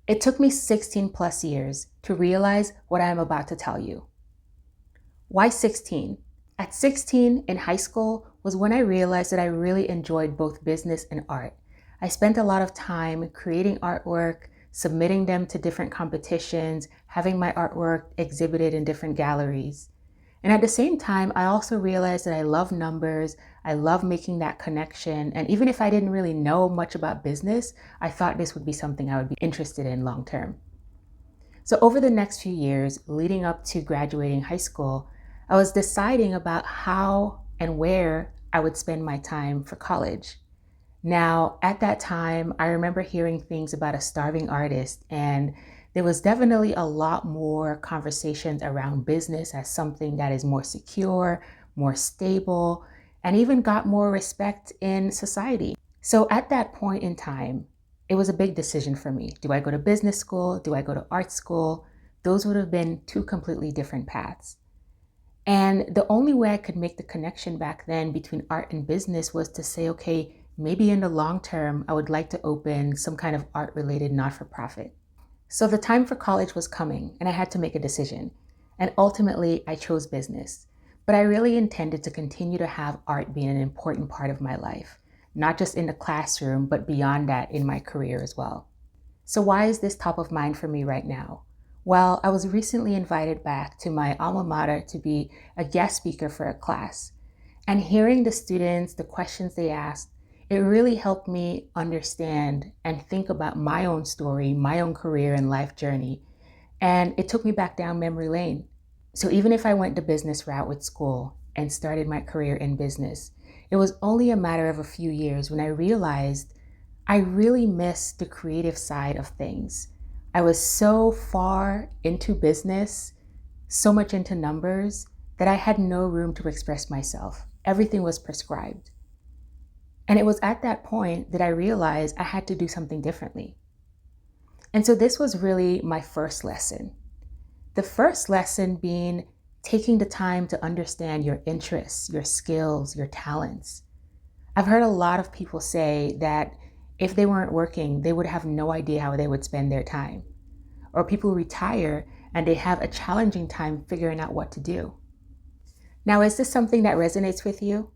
It took me 16 plus years to realize what I am about to tell you. Why 16? At 16 in high school was when I realized that I really enjoyed both business and art. I spent a lot of time creating artwork, submitting them to different competitions, having my artwork exhibited in different galleries. And at the same time, I also realized that I love numbers, I love making that connection. And even if I didn't really know much about business, I thought this would be something I would be interested in long term. So over the next few years, leading up to graduating high school, I was deciding about how and where I would spend my time for college. Now, at that time, I remember hearing things about a starving artist, and there was definitely a lot more conversations around business as something that is more secure, more stable, and even got more respect in society. So at that point in time, it was a big decision for me. Do I go to business school? Do I go to art school? Those would have been two completely different paths. And the only way I could make the connection back then between art and business was to say, okay, maybe in the long term, I would like to open some kind of art-related not-for-profit. So the time for college was coming and I had to make a decision. And ultimately, I chose business. But I really intended to continue to have art being an important part of my life, not just in the classroom, but beyond that in my career as well. So why is this top of mind for me right now? Well, I was recently invited back to my alma mater to be a guest speaker for a class. And hearing the students, the questions they asked, it really helped me understand and think about my own story, my own career and life journey. And it took me back down memory lane. So even if I went the business route with school and started my career in business, it was only a matter of a few years when I realized I really missed the creative side of things. I was so far into business, so much into numbers, that I had no room to express myself. Everything was prescribed. And it was at that point that I realized I had to do something differently. And so this was really my first lesson. The first lesson being taking the time to understand your interests, your skills, your talents. I've heard a lot of people say that if they weren't working, they would have no idea how they would spend their time. Or people retire and they have a challenging time figuring out what to do. Now, is this something that resonates with you?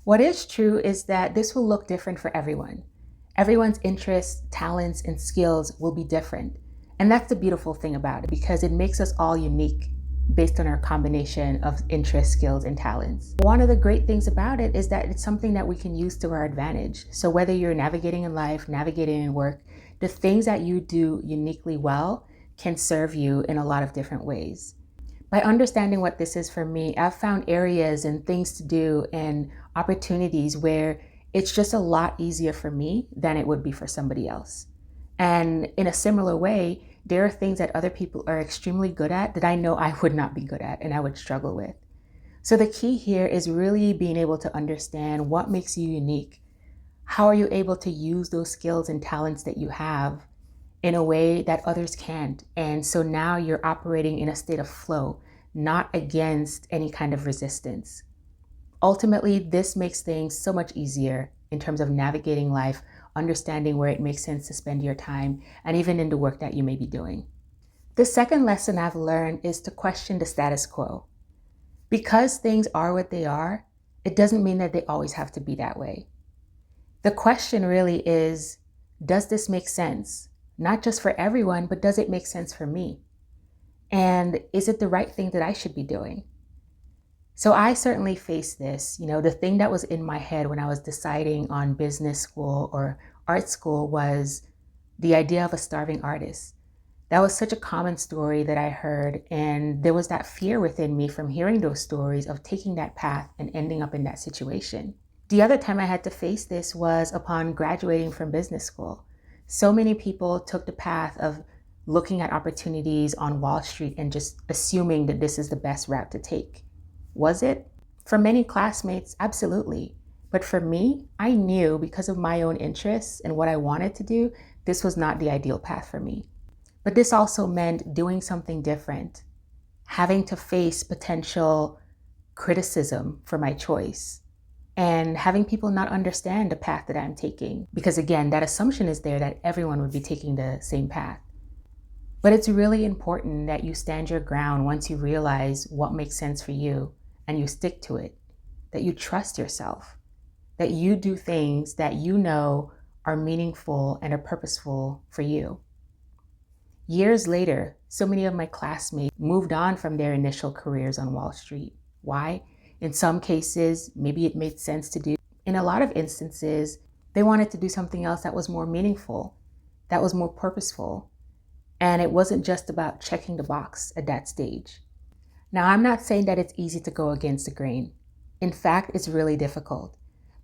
What is true is that this will look different for everyone. Everyone's interests, talents, and skills will be different. And that's the beautiful thing about it, because it makes us all unique based on our combination of interests, skills, and talents. One of the great things about it is that it's something that we can use to our advantage. So whether you're navigating in life, navigating in work, the things that you do uniquely well can serve you in a lot of different ways. By understanding what this is for me, I've found areas and things to do and opportunities where it's just a lot easier for me than it would be for somebody else. And in a similar way, there are things that other people are extremely good at that I know I would not be good at and I would struggle with. So the key here is really being able to understand what makes you unique. How are you able to use those skills and talents that you have in a way that others can't? And so now you're operating in a state of flow, not against any kind of resistance. Ultimately, this makes things so much easier in terms of navigating life, understanding where it makes sense to spend your time, and even in the work that you may be doing. The second lesson I've learned is to question the status quo. Because things are what they are, it doesn't mean that they always have to be that way. The question really is, does this make sense? Not just for everyone, but does it make sense for me? And is it the right thing that I should be doing? So I certainly faced this. The thing that was in my head when I was deciding on business school or art school was the idea of a starving artist. That was such a common story that I heard, and there was that fear within me from hearing those stories of taking that path and ending up in that situation. The other time I had to face this was upon graduating from business school. So many people took the path of looking at opportunities on Wall Street and just assuming that this is the best route to take. Was it? For many classmates, absolutely. But for me, I knew because of my own interests and what I wanted to do, this was not the ideal path for me. But this also meant doing something different, having to face potential criticism for my choice, and having people not understand the path that I'm taking. Because again, that assumption is there that everyone would be taking the same path. But it's really important that you stand your ground once you realize what makes sense for you and you stick to it, that you trust yourself, that you do things that you know are meaningful and are purposeful for you. Years later, so many of my classmates moved on from their initial careers on Wall Street. Why? In some cases, maybe it made sense to do. In a lot of instances, they wanted to do something else that was more meaningful, that was more purposeful. And it wasn't just about checking the box at that stage. Now, I'm not saying that it's easy to go against the grain. In fact, it's really difficult.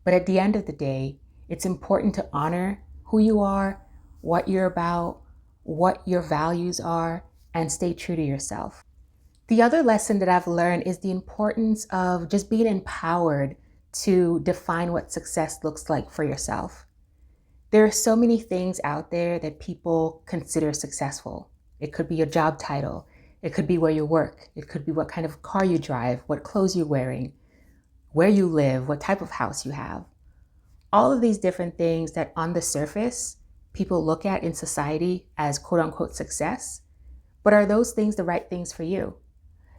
But at the end of the day, it's important to honor who you are, what you're about, what your values are, and stay true to yourself. The other lesson that I've learned is the importance of just being empowered to define what success looks like for yourself. There are so many things out there that people consider successful. It could be your job title. It could be where you work. It could be what kind of car you drive, what clothes you're wearing, where you live, what type of house you have. All of these different things that on the surface, people look at in society as quote unquote success. But are those things the right things for you?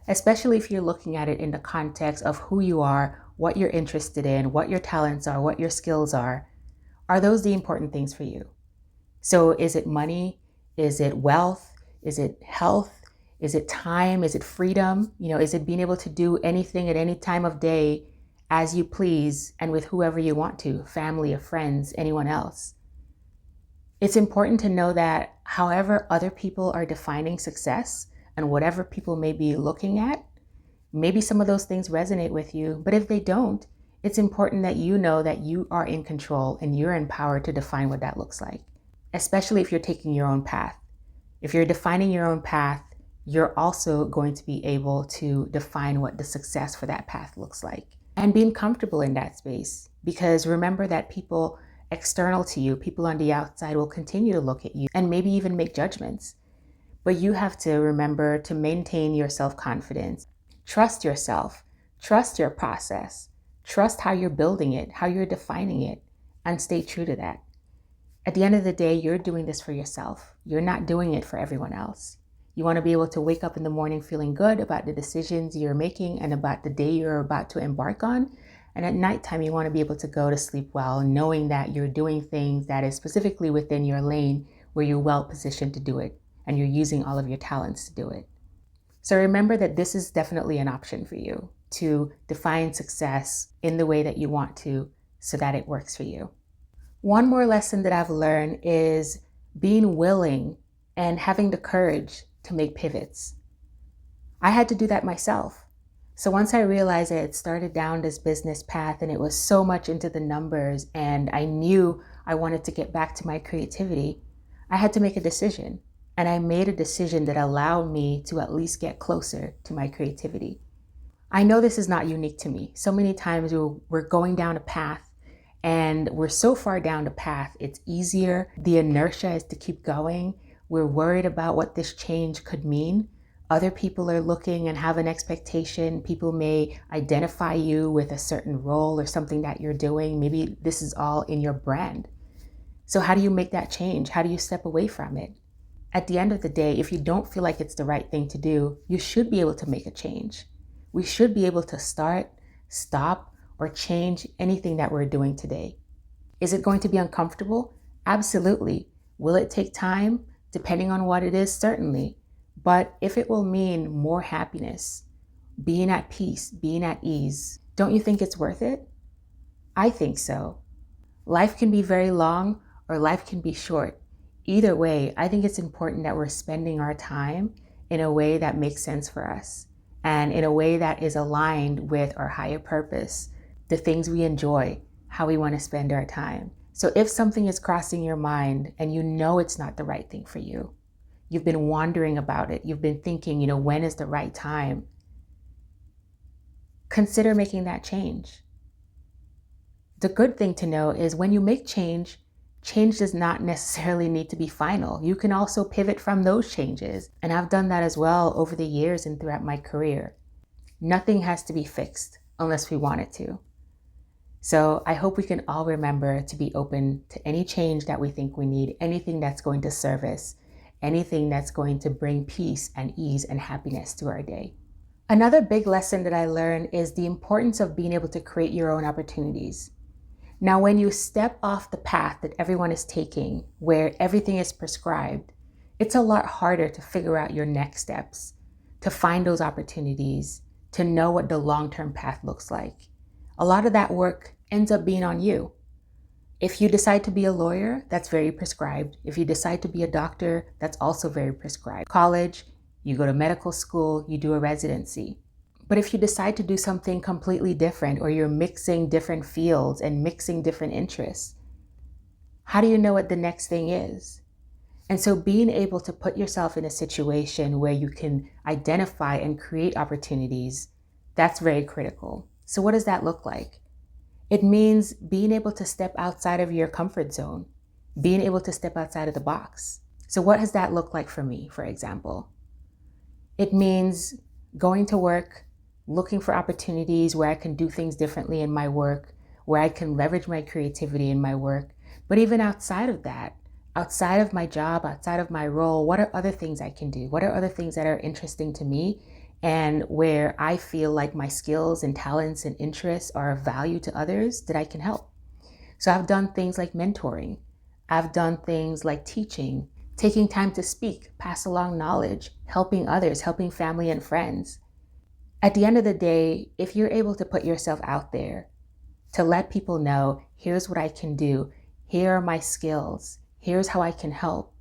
Especially if you're looking at it in the context of who you are, what you're interested in, what your talents are, what your skills are. Are those the important things for you? So is it money? Is it wealth? Is it health? Is it time? Is it freedom? Is it being able to do anything at any time of day as you please and with whoever you want to, family or friends, anyone else? It's important to know that however other people are defining success and whatever people may be looking at, maybe some of those things resonate with you, but if they don't, it's important that you know that you are in control and you're empowered to define what that looks like, especially if you're taking your own path. If you're defining your own path, you're also going to be able to define what the success for that path looks like and being comfortable in that space. Because remember that people external to you, people on the outside will continue to look at you and maybe even make judgments. But you have to remember to maintain your self-confidence. Trust yourself, trust your process. Trust how you're building it, how you're defining it, and stay true to that. At the end of the day, you're doing this for yourself. You're not doing it for everyone else. You want to be able to wake up in the morning feeling good about the decisions you're making and about the day you're about to embark on. And at nighttime, you want to be able to go to sleep well, knowing that you're doing things that is specifically within your lane where you're well positioned to do it and you're using all of your talents to do it. So remember that this is definitely an option for you to define success in the way that you want to so that it works for you. One more lesson that I've learned is being willing and having the courage to make pivots. I had to do that myself. So once I realized I had started down this business path and it was so much into the numbers and I knew I wanted to get back to my creativity, I had to make a decision. And I made a decision that allowed me to at least get closer to my creativity. I know this is not unique to me. So many times we're going down a path and we're so far down the path, it's easier. The inertia is to keep going. We're worried about what this change could mean. Other people are looking and have an expectation. People may identify you with a certain role or something that you're doing. Maybe this is all in your brand. So how do you make that change? How do you step away from it? At the end of the day, if you don't feel like it's the right thing to do, you should be able to make a change. We should be able to start, stop, or change anything that we're doing today. Is it going to be uncomfortable? Absolutely. Will it take time? Depending on what it is, certainly. But if it will mean more happiness, being at peace, being at ease, don't you think it's worth it? I think so. Life can be very long or life can be short. Either way, I think it's important that we're spending our time in a way that makes sense for us and in a way that is aligned with our higher purpose, the things we enjoy, how we want to spend our time. So if something is crossing your mind and you know it's not the right thing for you, you've been wondering about it, you've been thinking, when is the right time? Consider making that change. The good thing to know is when you make change does not necessarily need to be final. You can also pivot from those changes. And I've done that as well over the years and throughout my career. Nothing has to be fixed unless we want it to. So I hope we can all remember to be open to any change that we think we need, anything that's going to serve us, anything that's going to bring peace and ease and happiness to our day. Another big lesson that I learned is the importance of being able to create your own opportunities. Now, when you step off the path that everyone is taking, where everything is prescribed, it's a lot harder to figure out your next steps, to find those opportunities, to know what the long-term path looks like. A lot of that work ends up being on you. If you decide to be a lawyer, that's very prescribed. If you decide to be a doctor, that's also very prescribed. College, you go to medical school, you do a residency. But if you decide to do something completely different, or you're mixing different fields and mixing different interests, how do you know what the next thing is? And so being able to put yourself in a situation where you can identify and create opportunities, that's very critical. So what does that look like? It means being able to step outside of your comfort zone, being able to step outside of the box. So what does that look like for me, for example? It means going to work, looking for opportunities where I can do things differently in my work, where I can leverage my creativity in my work. But even outside of that, outside of my job, outside of my role, what are other things I can do? What are other things that are interesting to me and where I feel like my skills and talents and interests are of value to others that I can help? So I've done things like mentoring. I've done things like teaching, taking time to speak, pass along knowledge, helping others, helping family and friends. At the end of the day, if you're able to put yourself out there to let people know, here's what I can do, here are my skills, here's how I can help,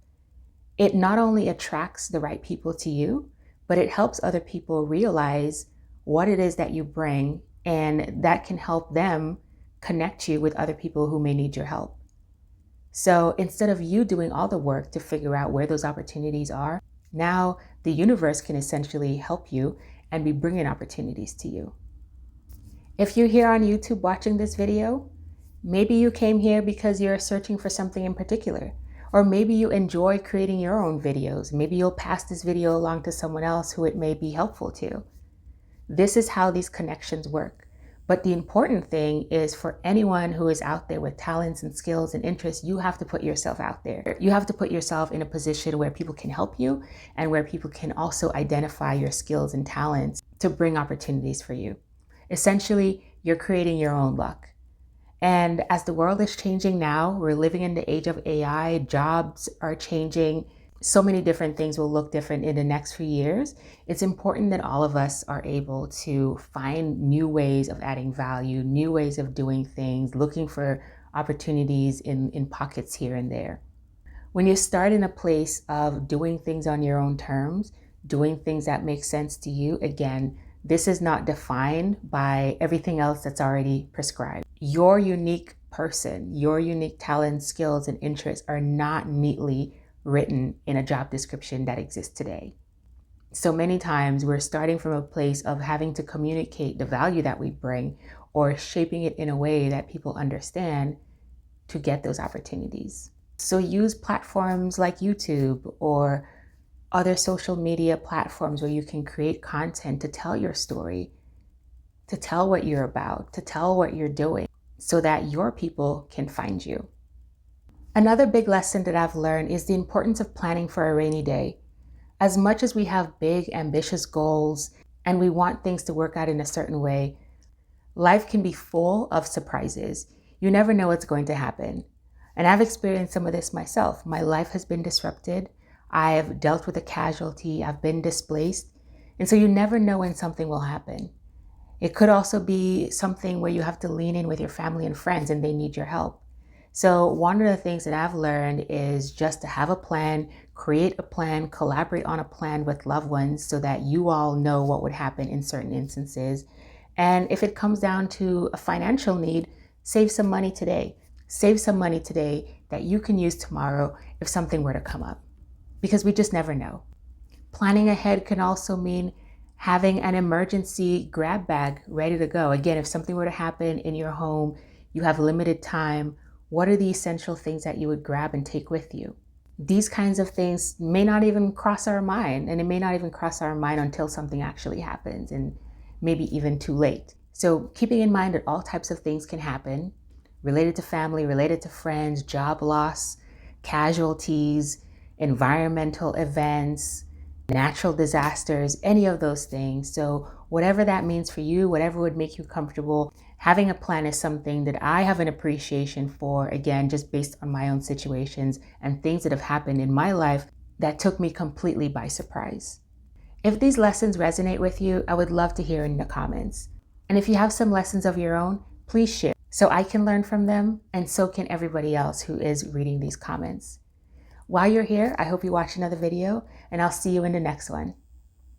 it not only attracts the right people to you, but it helps other people realize what it is that you bring, and that can help them connect you with other people who may need your help. So instead of you doing all the work to figure out where those opportunities are, now the universe can essentially help you and be bringing opportunities to you. If you're here on YouTube watching this video, maybe you came here because you're searching for something in particular, or maybe you enjoy creating your own videos. Maybe you'll pass this video along to someone else who it may be helpful to. This is how these connections work. But the important thing is, for anyone who is out there with talents and skills and interests, you have to put yourself out there. You have to put yourself in a position where people can help you and where people can also identify your skills and talents to bring opportunities for you. Essentially, you're creating your own luck. And as the world is changing now, we're living in the age of AI, jobs are changing, so many different things will look different in the next few years. It's important that all of us are able to find new ways of adding value, new ways of doing things, looking for opportunities in pockets here and there. When you start in a place of doing things on your own terms, doing things that make sense to you, again, this is not defined by everything else that's already prescribed. Your unique person, your unique talents, skills, and interests are not neatly written in a job description that exists today. So many times we're starting from a place of having to communicate the value that we bring, or shaping it in a way that people understand to get those opportunities. So use platforms like YouTube or other social media platforms where you can create content to tell your story, to tell what you're about, to tell what you're doing, so that your people can find you. Another big lesson that I've learned is the importance of planning for a rainy day. As much as we have big, ambitious goals and we want things to work out in a certain way, life can be full of surprises. You never know what's going to happen. And I've experienced some of this myself. My life has been disrupted. I've dealt with a casualty. I've been displaced. And so you never know when something will happen. It could also be something where you have to lean in with your family and friends and they need your help. So one of the things that I've learned is just to have a plan, create a plan, collaborate on a plan with loved ones so that you all know what would happen in certain instances. And if it comes down to a financial need, save some money today. Save some money today that you can use tomorrow if something were to come up, because we just never know. Planning ahead can also mean having an emergency grab bag ready to go. Again, if something were to happen in your home, you have limited time, what are the essential things that you would grab and take with you? These kinds of things may not even cross our mind, and it may not even cross our mind until something actually happens, and maybe even too late. So keeping in mind that all types of things can happen related to family, related to friends, job loss, casualties, environmental events, natural disasters, any of those things. So whatever that means for you, whatever would make you comfortable, having a plan is something that I have an appreciation for, again, just based on my own situations and things that have happened in my life that took me completely by surprise. If these lessons resonate with you, I would love to hear in the comments. And if you have some lessons of your own, please share so I can learn from them, and so can everybody else who is reading these comments. While you're here, I hope you watch another video, and I'll see you in the next one.